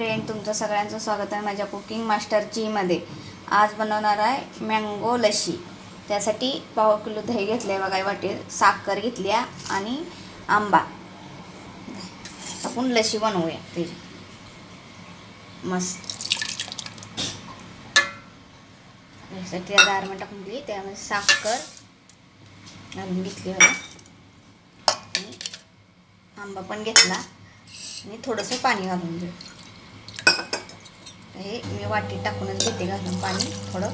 Friend, तुमचं सगळ्यांचं स्वागत आहे माझ्या कुकिंग मास्टर मध्ये। आज बनवणार आहे मँगो लस्सी। त्यासाठी पाव किलो दही घेतले बघा, वाटी साखर घेतली आणि आंबा। आपण लस्सी बनवूया त्याची मस्त। यासाठी 10 मिनिटं टाकून दिली, त्यामध्ये साखर घालून घेतली बघा आणि आंबा पण घेतला आणि थोडंसं पाणी घालून घेऊ। हे मी वाटी टाकूनच घेते घालून पाणी थोडं।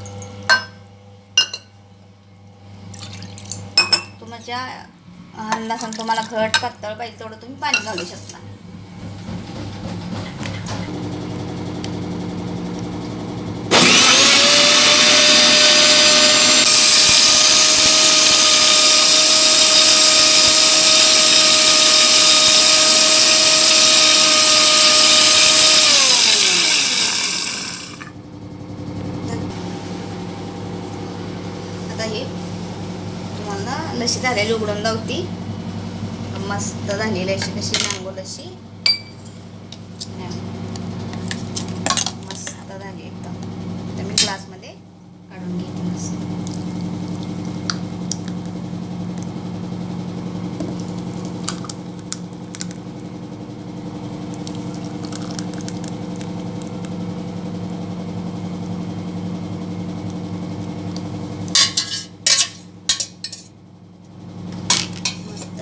तुमच्या अंदाजाने तुम्हाला घट पातळ पाहिजे तेवढं तुम्ही पाणी घालू शकता। हे तुम्हाला लस्सी झालेली उघडून दावती। मस्त झालेली अशी कशी मँगो लस्सी मस्त झाली एकदम। तर मी ग्लासमध्ये काढून घेते मस्त।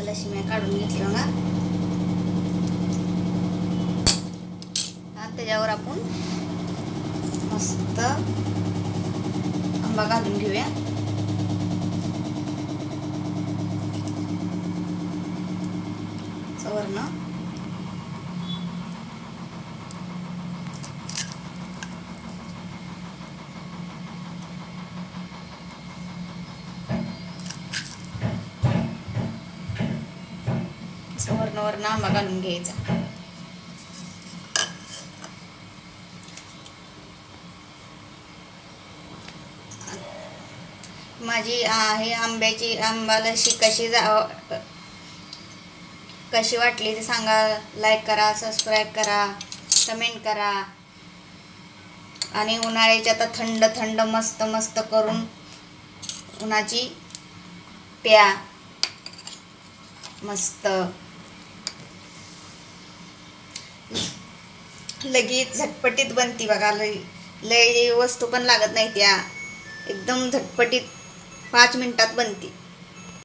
लस्सी मी काढून घेतली बघा। त्याच्यावर आपण मस्त आंबा घालून घेऊया। वरनं वरनं आंबा घालून घ्यायचा। माझी आहे आंब्याची आंबा लस्सी कशी वाटली ते सांगा। लाईक करा, सबस्क्राईब करा, कमेंट करा। आणि उन्हाळ्याची आता थंड थंड मस्त मस्त करून उन्हाची प्या मस्त। लगेच झटपटीत बनती बघा। लय वस्तू पण लागत नाही, त्या एकदम झटपटीत 5 मिनिटात बनती।